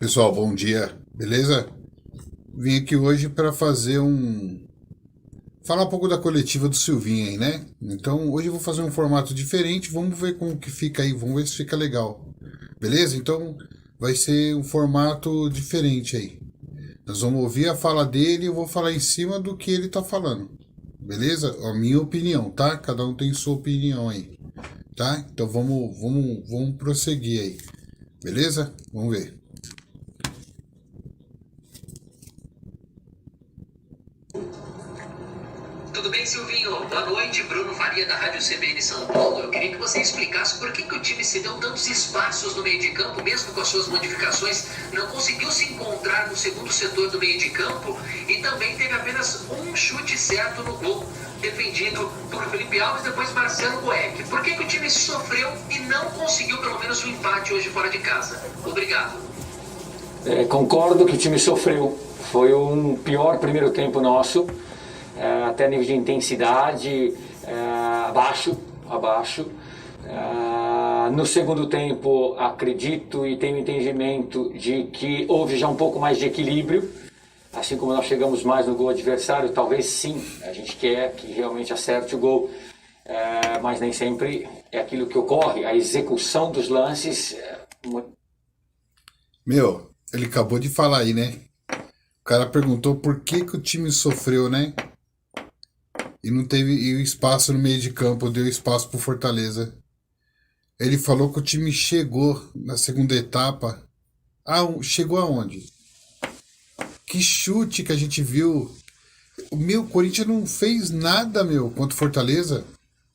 Pessoal, bom dia, beleza? Vim aqui hoje para falar um pouco da coletiva do Silvinho aí, né? Então, hoje eu vou fazer um formato diferente, vamos ver como que fica aí, vamos ver se fica legal. Beleza? Então, vai ser um formato diferente aí. Nós vamos ouvir a fala dele e eu vou falar em cima do que ele tá falando. Beleza? A minha opinião, tá? Cada um tem sua opinião aí, tá? Então, vamos prosseguir aí. Beleza? Vamos ver. Tudo bem, Silvinho? Boa noite, Bruno Faria da Rádio CBN São Paulo. Eu queria que você explicasse por que o time se deu tantos espaços no meio de campo, mesmo com as suas modificações, não conseguiu se encontrar no segundo setor do meio de campo e também teve apenas um chute certo no gol, defendido por Felipe Alves, depois Marcelo Boeck. Por que o time sofreu e não conseguiu pelo menos um empate hoje fora de casa? Obrigado. Concordo que o time sofreu. Foi um pior primeiro tempo nosso, até nível de intensidade, abaixo. No segundo tempo, acredito e tenho entendimento de que houve já um pouco mais de equilíbrio, assim como nós chegamos mais no gol adversário, talvez sim, a gente quer que realmente acerte o gol, mas nem sempre é aquilo que ocorre, a execução dos lances. Meu, ele acabou de falar aí, né? O cara perguntou por que o time sofreu, né? E não teve o espaço no meio de campo, deu espaço pro Fortaleza. Ele falou que o time chegou na segunda etapa. Chegou aonde? Que chute que a gente viu. O Corinthians não fez nada, meu, contra o Fortaleza.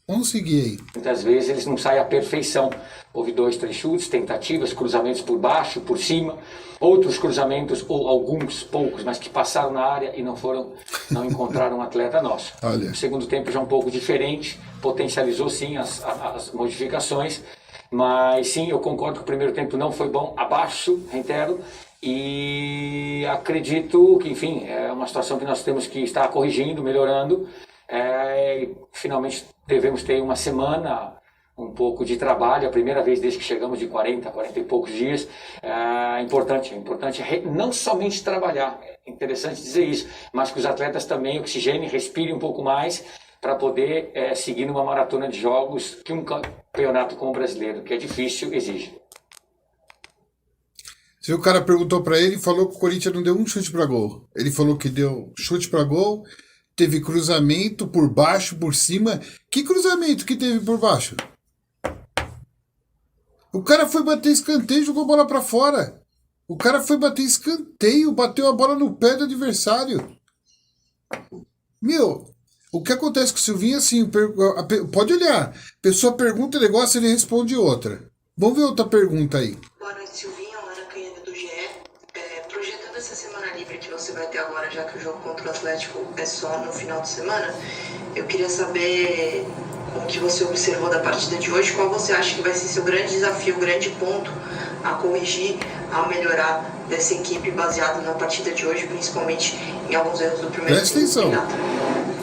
Vamos seguir aí. Muitas vezes eles não saem à perfeição. Houve 2, 3 chutes, tentativas, cruzamentos por baixo, por cima, outros cruzamentos, ou alguns poucos, mas que passaram na área e não encontraram um atleta nosso. Olha. O segundo tempo já um pouco diferente, potencializou sim as modificações, mas sim, eu concordo que o primeiro tempo não foi bom, abaixo, reitero, e acredito que, enfim, é uma situação que nós temos que estar corrigindo, melhorando. Finalmente devemos ter uma semana, um pouco de trabalho, a primeira vez desde que chegamos de 40 e poucos dias. É importante não somente trabalhar, é interessante dizer isso, mas que os atletas também oxigenem, respirem um pouco mais para poder seguir numa maratona de jogos que um campeonato como o brasileiro, que é difícil, exige. Se o cara perguntou pra ele, falou que o Corinthians não deu um chute pra gol. Ele falou que deu chute pra gol, teve cruzamento por baixo, por cima. Que cruzamento que teve por baixo? O cara foi bater escanteio e jogou a bola pra fora. O cara foi bater escanteio, bateu a bola no pé do adversário. Meu, o que acontece com o Silvinho é assim, pode olhar. A pessoa pergunta um negócio, ele responde outra. Vamos ver outra pergunta aí. Boa noite, Silvinho. Ana Canheda do GE. Projetando essa semana livre que você vai ter agora, já que o jogo contra o Atlético é só no final de semana, eu queria saber o que você observou da partida de hoje, qual você acha que vai ser seu grande desafio, o grande ponto a corrigir, a melhorar dessa equipe baseado na partida de hoje, principalmente em alguns erros do primeiro Presta atenção.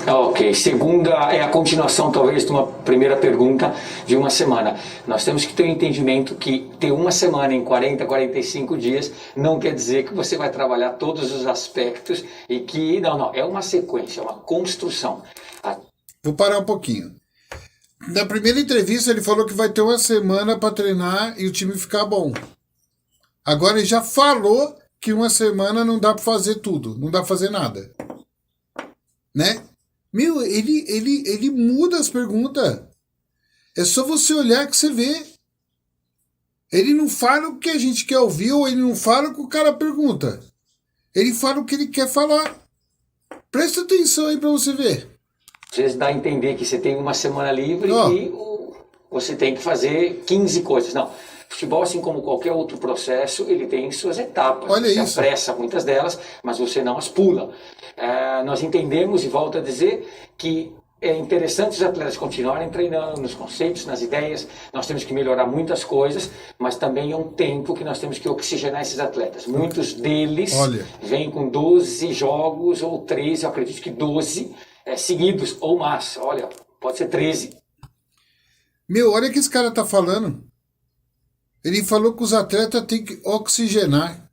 Ok, segunda é a continuação talvez de uma primeira pergunta de uma semana. Nós temos que ter um entendimento que ter uma semana em 45 dias não quer dizer que você vai trabalhar todos os aspectos e que, não, é uma sequência, é uma construção. Vou parar um pouquinho. Na primeira entrevista ele falou que vai ter uma semana para treinar e o time ficar bom. Agora ele já falou que uma semana não dá para fazer tudo, não dá para fazer nada. Né? Meu, ele muda as perguntas. É só você olhar que você vê. Ele não fala o que a gente quer ouvir ou ele não fala o que o cara pergunta. Ele fala o que ele quer falar. Presta atenção aí para você ver. Às vezes dá a entender que você tem uma semana livre e você tem que fazer 15 coisas. Não, futebol, assim como qualquer outro processo, ele tem suas etapas. Olha você isso. apressa muitas delas, mas você não as pula. Nós entendemos, e volto a dizer, que é interessante os atletas continuarem treinando nos conceitos, nas ideias. Nós temos que melhorar muitas coisas, mas também é um tempo que nós temos que oxigenar esses atletas. Muitos deles vêm com 12 jogos ou 13, eu acredito que 12 seguidos ou mais. Olha, pode ser 13. Meu, olha o que esse cara tá falando. Ele falou que os atletas têm que oxigenar.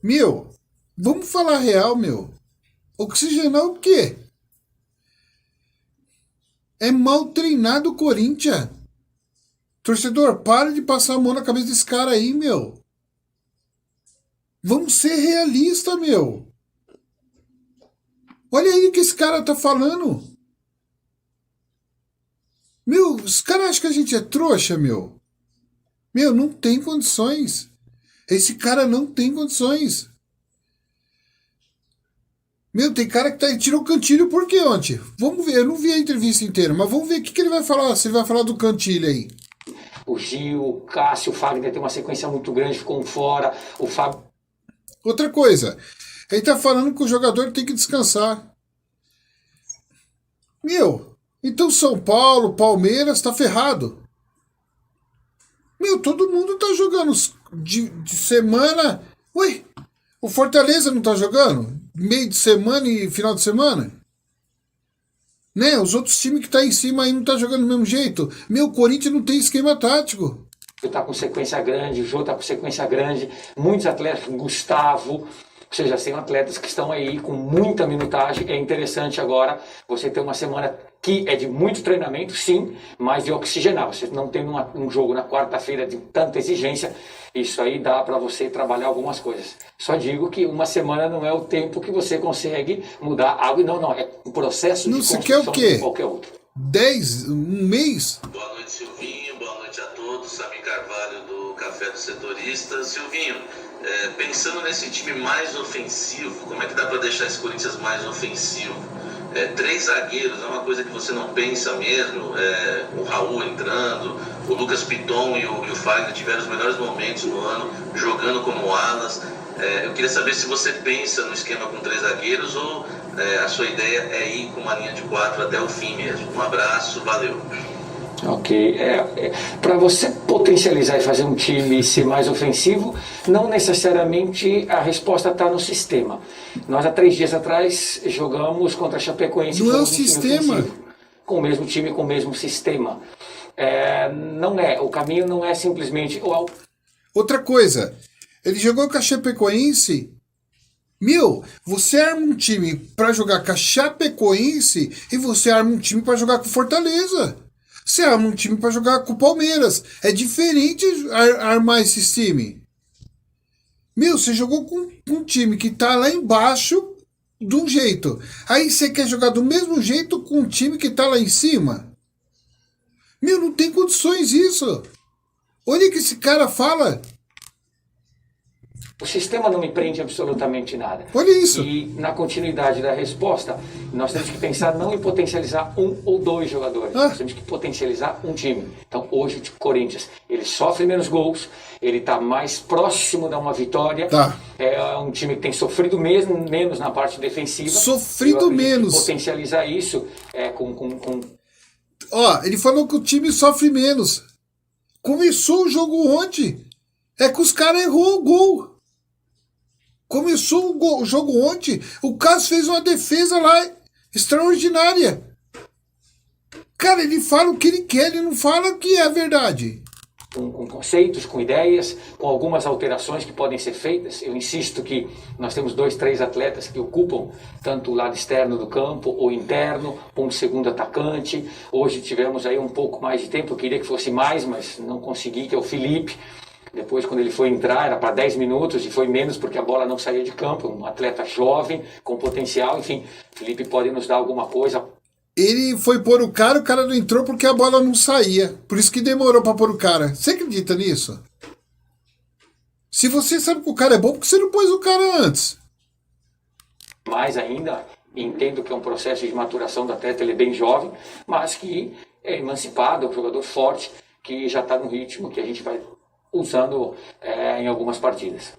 Meu, vamos falar real, meu. Oxigenar o quê? É mal treinado o Corinthians. Torcedor, para de passar a mão na cabeça desse cara aí, meu. Vamos ser realistas, meu. Olha aí o que esse cara tá falando. Meu, os caras acham que a gente é trouxa, meu. Meu, não tem condições. Esse cara não tem condições. Meu, tem cara que tirou o Cantilho por quê ontem? Vamos ver, eu não vi a entrevista inteira, mas vamos ver o que ele vai falar, se ele vai falar do Cantilho aí. O Gil, o Cássio, o Fagner tem uma sequência muito grande, ficou um fora. O Fábio. Outra coisa, ele tá falando que o jogador tem que descansar. Meu, então São Paulo, Palmeiras, tá ferrado. Meu, todo mundo tá jogando de semana. Ué, o Fortaleza não tá jogando? Meio de semana e final de semana? Né? Os outros times que tá em cima aí não tá jogando do mesmo jeito. Meu, o Corinthians não tem esquema tático. Tá com sequência grande, o Jô tá com sequência grande, muitos atletas, Gustavo, ou seja, tem atletas que estão aí com muita minutagem. É interessante agora você ter uma semana que é de muito treinamento, sim, mas de oxigenar. Você não tem um jogo na quarta-feira de tanta exigência, isso aí dá para você trabalhar algumas coisas. Só digo que uma semana não é o tempo que você consegue mudar algo, não, é um processo de construção quer o quê? de qualquer outro. 10, um mês? Boa noite, Silvinho, boa noite a todos. Samir Carvalho do Café do Setorista. Silvinho, pensando nesse time mais ofensivo, como é que dá para deixar esse Corinthians mais ofensivo? 3 zagueiros é uma coisa que você não pensa mesmo. O Raul entrando, o Lucas Piton e o Fagner tiveram os melhores momentos no ano jogando como alas. Eu queria saber se você pensa no esquema com 3 zagueiros ou a sua ideia é ir com uma linha de 4 até o fim mesmo. Um abraço, valeu. Ok, para você potencializar e fazer um time ser mais ofensivo, não necessariamente a resposta está no sistema. Nós há 3 dias atrás jogamos contra a Chapecoense. Não é o sistema. Com o mesmo time, com o mesmo sistema. O caminho não é simplesmente... Outra coisa, ele jogou com a Chapecoense. Meu, você arma um time para jogar com a Chapecoense e você arma um time para jogar com Fortaleza. Você arma um time para jogar com o Palmeiras. É diferente armar esse time. Meu, você jogou com um time que tá lá embaixo de um jeito. Aí você quer jogar do mesmo jeito com um time que tá lá em cima. Meu, não tem condições isso. Olha o que esse cara fala. O sistema não me prende absolutamente nada. Olha isso. E na continuidade da resposta, nós temos que pensar não em potencializar 1 ou 2 jogadores. Nós temos que potencializar um time. Então, hoje o Corinthians, ele sofre menos gols, ele está mais próximo de uma vitória. Tá. É um time que tem sofrido menos na parte defensiva. Sofrido menos. Potencializar isso Ó, ele falou que o time sofre menos. Começou o jogo ontem. É que os caras errou o gol. Começou o jogo ontem, o Cássio fez uma defesa lá extraordinária. Cara, ele fala o que ele quer, ele não fala que é a verdade. Com conceitos, com ideias, com algumas alterações que podem ser feitas. Eu insisto que nós temos 2, 3 atletas que ocupam tanto o lado externo do campo ou interno, um segundo atacante. Hoje tivemos aí um pouco mais de tempo, eu queria que fosse mais, mas não consegui, que é o Felipe. Depois, quando ele foi entrar, era para 10 minutos e foi menos porque a bola não saía de campo. Um atleta jovem, com potencial, enfim. Felipe pode nos dar alguma coisa. Ele foi pôr o cara não entrou porque a bola não saía. Por isso que demorou para pôr o cara. Você acredita nisso? Se você sabe que o cara é bom, por que você não pôs o cara antes? Mais ainda, entendo que é um processo de maturação do atleta, ele é bem jovem, mas que é emancipado, é um jogador forte, que já está no ritmo que a gente vai usando em algumas partidas.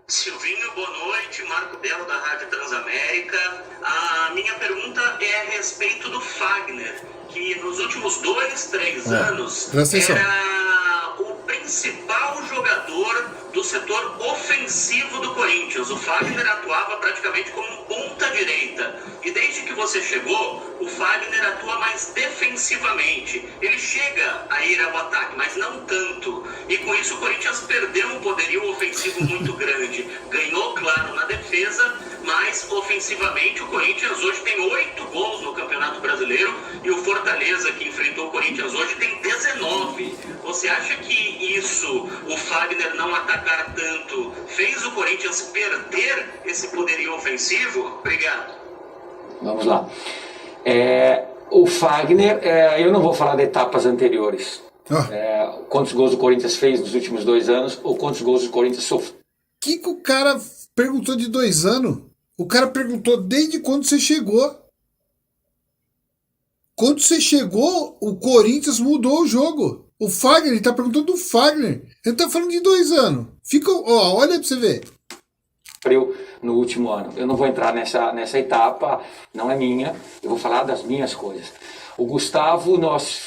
Silvinho, boa noite. Marco Belo da Rádio Transamérica. A minha pergunta é a respeito do Fagner, que nos últimos 2, 3 anos era o principal jogador jogador do setor ofensivo do Corinthians. O Fagner atuava praticamente como um ponta-direita. E desde que você chegou, o Fagner atua mais defensivamente. Ele chega a ir ao ataque, mas não tanto. E com isso o Corinthians perdeu um poderio ofensivo muito grande. Ganhou, claro, na defesa, mas ofensivamente o Corinthians hoje tem 8 gols no Campeonato Brasileiro e o Fortaleza, que enfrentou o Corinthians hoje, tem 19. Você acha que isso, o Fagner não atacar tanto, fez o Corinthians perder esse poderio ofensivo? Obrigado. Vamos lá. O Fagner, eu não vou falar de etapas anteriores. Quantos gols o Corinthians fez nos últimos 2 anos ou quantos gols o Corinthians sofreu. Que o cara perguntou de 2 anos? O cara perguntou desde quando você chegou. Quando você chegou, o Corinthians mudou o jogo. O Fagner, ele tá perguntando do Fagner. Ele tá falando de 2 anos. Fica, olha aí pra você ver. No último ano. Eu não vou entrar nessa etapa, não é minha. Eu vou falar das minhas coisas. O Gustavo, nós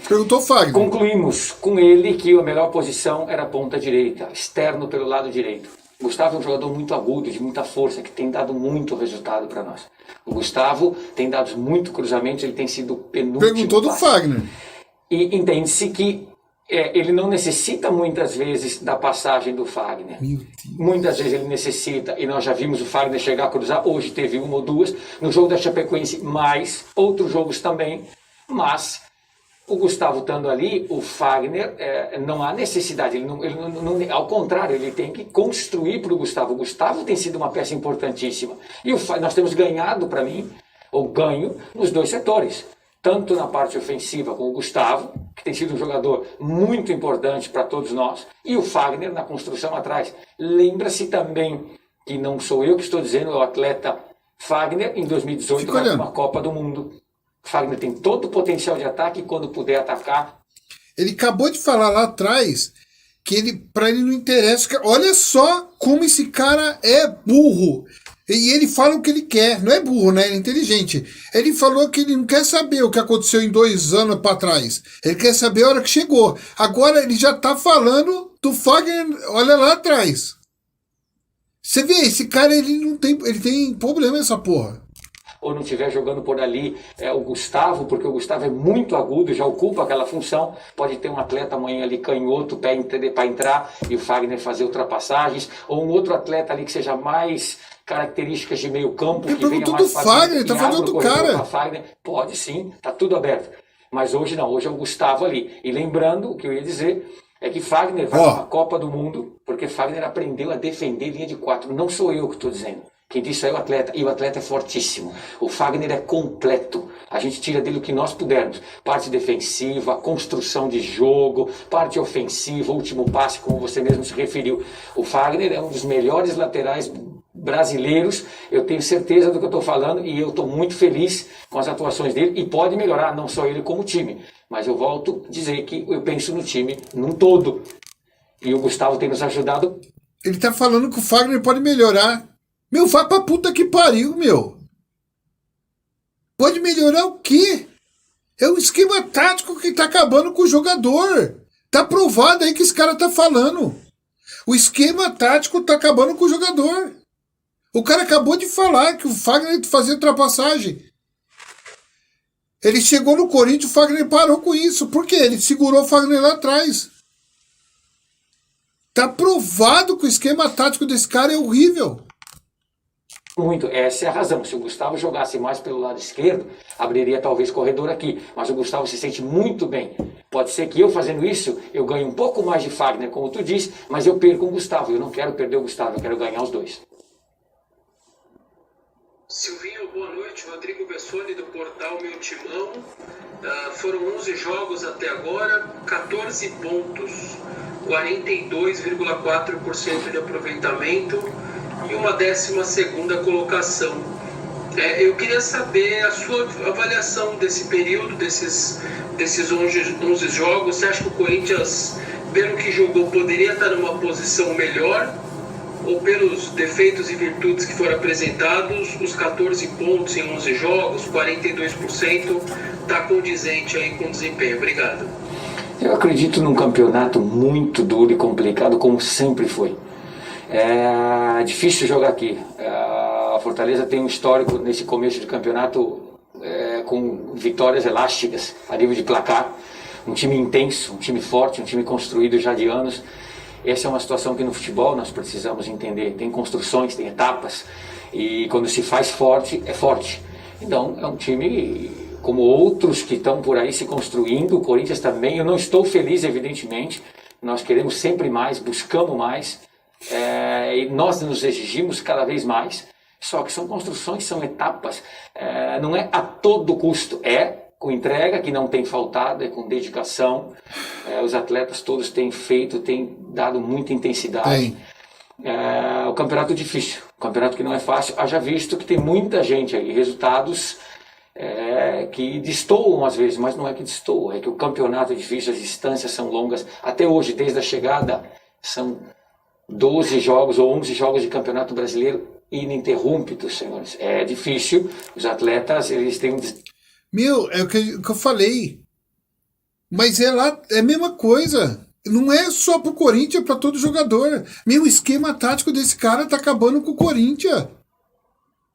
perguntou o Fagner. Concluímos com ele que a melhor posição era a ponta direita, externo pelo lado direito. O Gustavo é um jogador muito agudo, de muita força, que tem dado muito resultado para nós. O Gustavo tem dado muito cruzamentos, ele tem sido penúltimo. Perguntou do Fagner. E entende-se que ele não necessita muitas vezes da passagem do Fagner. Muitas vezes ele necessita, e nós já vimos o Fagner chegar a cruzar, hoje teve 1 ou 2, no jogo da Chapecoense, mais outros jogos também, mas o Gustavo estando ali, o Fagner, não há necessidade, ele não, ao contrário, ele tem que construir para o Gustavo. O Gustavo tem sido uma peça importantíssima, e nós temos ganhado, para mim, ou ganho, nos 2 setores. Tanto na parte ofensiva com o Gustavo, que tem sido um jogador muito importante para todos nós, e o Fagner na construção atrás. Lembra-se também que não sou eu que estou dizendo, é o atleta Fagner, em 2018, vai para uma Copa do Mundo. Fagner tem todo o potencial de ataque e quando puder atacar. Ele acabou de falar lá atrás que para ele não interessa. Olha só como esse cara é burro. E ele fala o que ele quer. Não é burro, né? Ele é inteligente. Ele falou que ele não quer saber o que aconteceu em 2 anos para trás. Ele quer saber a hora que chegou. Agora ele já tá falando do Fagner, olha lá atrás. Você vê, esse cara ele tem problema essa porra. Ou não estiver jogando por ali o Gustavo, porque o Gustavo é muito agudo, já ocupa aquela função, pode ter um atleta amanhã ali canhoto para entrar e o Fagner fazer ultrapassagens, ou um outro atleta ali que seja mais características de meio campo, que venha mais Fagner, tá falando do cara. Fagner. Pode sim, tá tudo aberto. Mas hoje não, hoje é o Gustavo ali. E lembrando, o que eu ia dizer, é que Fagner vai para a Copa do Mundo, porque Fagner aprendeu a defender linha de 4. Não sou eu que estou dizendo. Quem disse é o atleta, e o atleta é fortíssimo. O Fagner é completo. A gente tira dele o que nós pudermos. Parte defensiva, construção de jogo, parte ofensiva, último passe, como você mesmo se referiu. O Fagner é um dos melhores laterais brasileiros. Eu tenho certeza do que eu estou falando e eu estou muito feliz com as atuações dele. E pode melhorar, não só ele como o time. Mas eu volto a dizer que eu penso no time num todo. E o Gustavo tem nos ajudado. Ele está falando que o Fagner pode melhorar. Meu, vai pra puta que pariu, meu. Pode melhorar o quê? É um esquema tático que tá acabando com o jogador. Tá provado aí que esse cara tá falando. O esquema tático tá acabando com o jogador. O cara acabou de falar que o Fagner fazia ultrapassagem. Ele chegou no Corinthians, o Fagner parou com isso. Por quê? Ele segurou o Fagner lá atrás. Tá provado que o esquema tático desse cara é horrível. Muito, essa é a razão. Se o Gustavo jogasse mais pelo lado esquerdo, abriria talvez corredor aqui, mas o Gustavo se sente muito bem. Pode ser que eu fazendo isso, eu ganhe um pouco mais de Fagner, como tu disse, mas eu perco o Gustavo. Eu não quero perder o Gustavo, eu quero ganhar os 2. Silvinho, boa noite. Rodrigo Bessoni do portal Meu Timão. Foram 11 jogos até agora, 14 pontos, 42,4% de aproveitamento e uma 12ª colocação. Eu queria saber a sua avaliação desse período, desses 11 jogos. Você acha que o Corinthians, pelo que jogou, poderia estar numa posição melhor? Ou pelos defeitos e virtudes que foram apresentados, os 14 pontos em 11 jogos, 42%, está condizente aí com o desempenho? Obrigado. Eu acredito num campeonato muito duro e complicado, como sempre foi. É difícil jogar aqui. A Fortaleza tem um histórico nesse começo de campeonato com vitórias elásticas a nível de placar. Um time intenso, um time forte, um time construído já de anos. Essa é uma situação que no futebol nós precisamos entender. Tem construções, tem etapas, e quando se faz forte, é forte. Então é um time como outros que estão por aí se construindo. O Corinthians também. Eu não estou feliz, evidentemente. Nós queremos sempre mais, buscamos mais, e nós nos exigimos cada vez mais. Só que são construções, são etapas. Não é a todo custo, com entrega, que não tem faltado, é com dedicação. Os atletas todos têm feito, têm dado muita intensidade. O campeonato é difícil, o campeonato que não é fácil. Haja visto que tem muita gente aí, resultados que destoam às vezes, mas não é que destoam, é que o campeonato é difícil, as distâncias são longas. Até hoje, desde a chegada, são 12 jogos ou 11 jogos de campeonato brasileiro ininterruptos, senhores. É difícil, os atletas, eles têm é o que eu falei. Mas é a mesma coisa. Não é só pro Corinthians, é pra todo jogador. O esquema tático desse cara tá acabando com o Corinthians.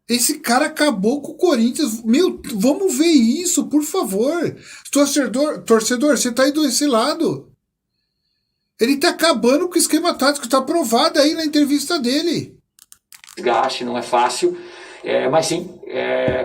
Esse cara acabou com o Corinthians. Vamos ver isso, por favor. Torcedor, você tá aí desse lado. Ele tá acabando com o esquema tático, tá aprovado aí na entrevista dele. Desgaste, não é fácil. Mas sim,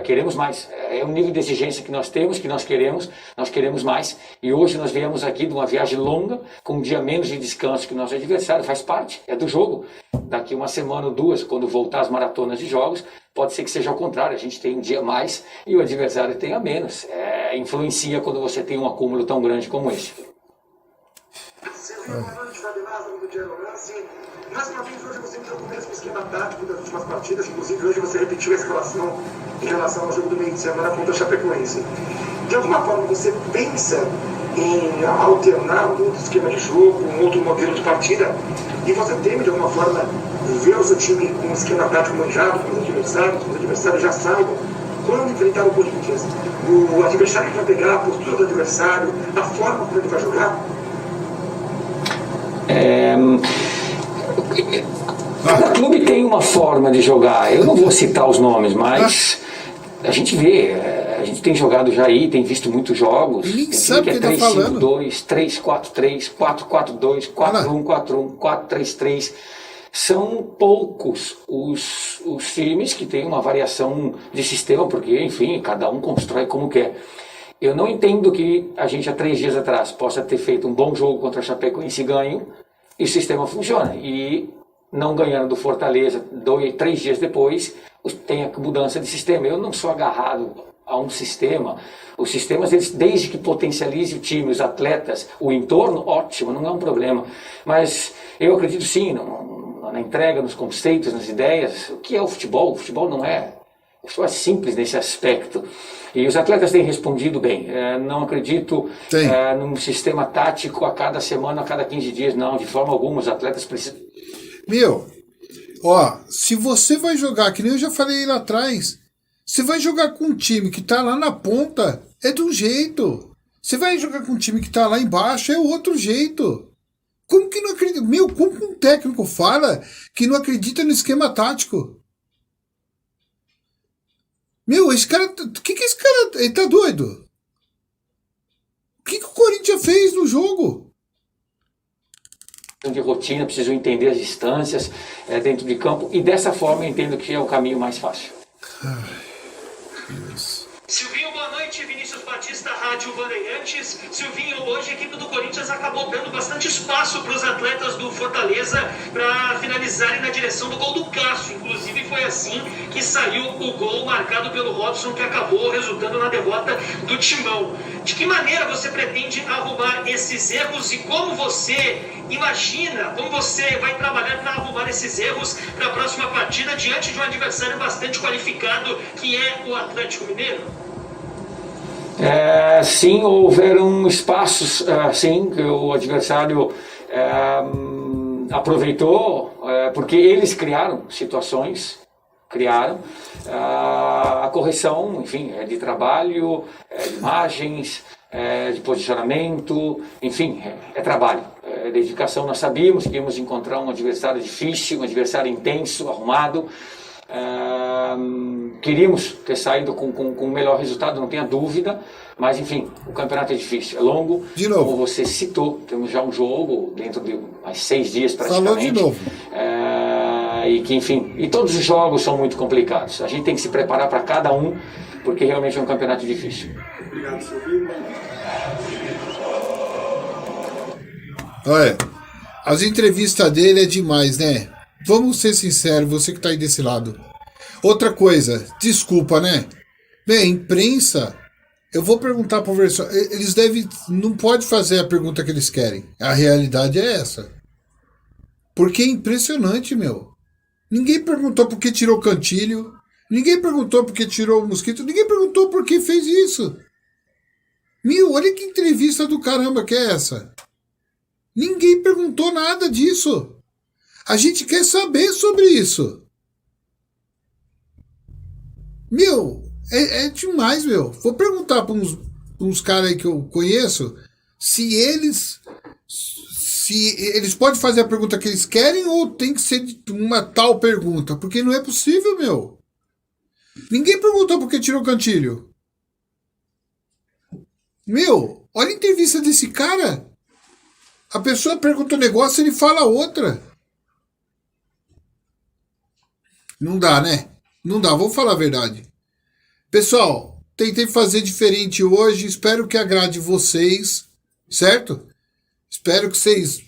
queremos mais. É um nível de exigência que nós temos, que nós queremos mais. E hoje nós viemos aqui de uma viagem longa, com um dia menos de descanso que o nosso adversário, faz parte, é do jogo. Daqui uma semana ou duas, quando voltar as maratonas de jogos, pode ser que seja ao contrário, a gente tem um dia a mais e o adversário tem a menos. Influencia quando você tem um acúmulo tão grande como esse. Mais uma vez, hoje você entrou com o mesmo esquema tático das últimas partidas, inclusive hoje você repetiu a escalação em relação ao jogo do meio de semana contra a Chapecoense. De alguma forma você pensa em alternar um outro esquema de jogo, um outro modelo de partida, e você teme de alguma forma ver o seu time com um esquema tático manjado com os adversários já saibam quando enfrentar o Corinthians, o adversário que vai pegar, a postura do adversário, a forma como ele vai jogar? Cada clube tem uma forma de jogar. Eu não vou citar os nomes, mas a gente vê, a gente tem jogado já aí, tem visto muitos jogos. Ninguém sabe o que ele tá falando. 3-5-2, 3-4-3, 4-4-2, 4-1-4-1, 4-3-3. São poucos os times que têm uma variação de sistema, porque, enfim, cada um constrói como quer. Eu não entendo que a gente há 3 dias atrás possa ter feito um bom jogo contra a Chapecoense e ganho, e o sistema funciona. E não ganhando do Fortaleza 3 dias depois, tem a mudança de sistema. Eu não sou agarrado a um sistema. Os sistemas, eles, desde que potencialize o time, os atletas, o entorno, ótimo, não é um problema. Mas eu acredito sim na entrega, nos conceitos, nas ideias. O que é o futebol? O futebol não é... O futebol é simples nesse aspecto. E os atletas têm respondido bem. Não acredito num sistema tático a cada semana, a cada 15 dias, não. De forma alguma, os atletas precisam... Se você vai jogar, que nem eu já falei lá atrás, você vai jogar com um time que tá lá na ponta, é de um jeito. Você vai jogar com um time que tá lá embaixo, é outro jeito. Como que não acredita? Como um técnico fala que não acredita no esquema tático? Esse cara... O que esse cara... Ele tá doido? O que o Corinthians fez no jogo? De rotina, precisam entender as distâncias dentro de campo, e dessa forma eu entendo que é o caminho mais fácil. Silvinho, boa noite. Vinícius Batista, Rádio Bandeirantes. Silvinho, hoje a equipe do Corinthians acabou dando bastante espaço para os atletas do Fortaleza para finalizarem na direção do gol do Cássio. Inclusive foi assim que saiu o gol marcado pelo Robson, que acabou resultando na derrota do Timão. De que maneira você pretende arrumar esses erros e como você imagina, como você vai trabalhar para arrumar esses erros para a próxima partida diante de um adversário bastante qualificado que é o Atlético Mineiro? Sim, houveram espaços, sim, que o adversário aproveitou, porque eles criaram situações, a correção, enfim, de trabalho, de imagens, de posicionamento, enfim, é trabalho, é dedicação. Nós sabíamos que íamos encontrar um adversário difícil, um adversário intenso, arrumado. Queríamos ter saído com o melhor resultado, não tenha dúvida, mas enfim, o campeonato é difícil, é longo. De novo. Como você citou, temos já um jogo dentro de mais 6 dias praticamente. Falou de novo. E que, enfim, e todos os jogos são muito complicados. A gente tem que se preparar para cada um, porque realmente é um campeonato difícil. Obrigado, Silvinho. Olha, as entrevistas dele é demais, né? Vamos ser sinceros, você que tá aí desse lado. Outra coisa, desculpa, né? Bem, imprensa, eu vou perguntar pro versão. Eles devem. Não pode fazer a pergunta que eles querem. A realidade é essa. Porque é impressionante, meu. Ninguém perguntou por que tirou o Cantilho. Ninguém perguntou por que tirou o Mosquito. Ninguém perguntou por que fez isso. Meu, olha que entrevista do caramba que é essa. Ninguém perguntou nada disso. A gente quer saber sobre isso. Meu, é demais, meu. Vou perguntar para uns caras aí que eu conheço se eles podem fazer a pergunta que eles querem ou tem que ser uma tal pergunta. Porque não é possível, meu. Ninguém perguntou por que tirou o Cantilho. Meu, olha a entrevista desse cara. A pessoa pergunta um negócio e ele fala outra. Não dá, né? Não dá, vou falar a verdade. Pessoal, tentei fazer diferente hoje. Espero que agrade vocês, certo? Espero que vocês...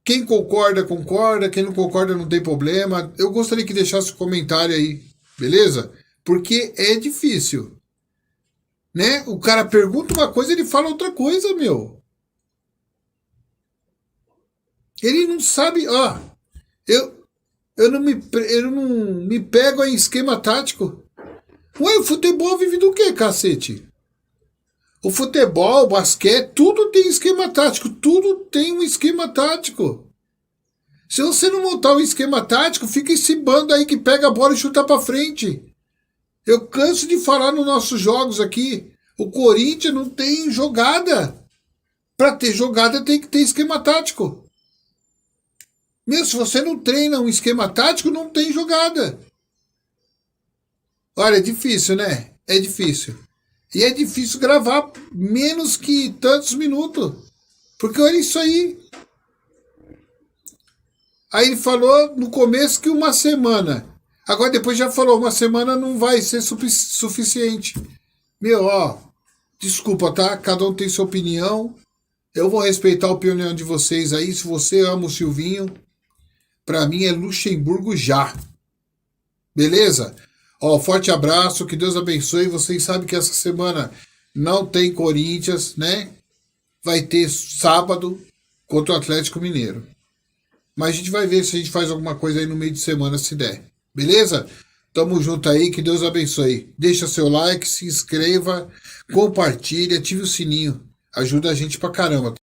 quem concorda, concorda. Quem não concorda, não tem problema. Eu gostaria que deixasse um comentário aí, beleza? Porque é difícil. Né? O cara pergunta uma coisa, ele fala outra coisa, meu. Ele não sabe... Eu não me pego em esquema tático. Ué, o futebol vive do quê, cacete? O futebol, o basquete, tudo tem esquema tático. Tudo tem um esquema tático. Se você não montar um esquema tático, fica esse bando aí que pega a bola e chuta pra frente. Eu canso de falar nos nossos jogos aqui. O Corinthians não tem jogada. Pra ter jogada tem que ter esquema tático. Mesmo se você não treina um esquema tático, não tem jogada. Olha, é difícil, né? É difícil. E é difícil gravar menos que tantos minutos. Porque olha isso aí. Aí ele falou no começo que uma semana. Agora depois já falou, uma semana não vai ser suficiente. Meu, desculpa, tá? Cada um tem sua opinião. Eu vou respeitar a opinião de vocês aí. Se você ama o Silvinho, pra mim é Luxemburgo já. Beleza? Forte abraço, que Deus abençoe. Vocês sabem que essa semana não tem Corinthians, né? Vai ter sábado contra o Atlético Mineiro. Mas a gente vai ver se a gente faz alguma coisa aí no meio de semana, se der. Beleza? Tamo junto aí, que Deus abençoe. Deixa seu like, se inscreva, compartilha, ative o sininho. Ajuda a gente pra caramba.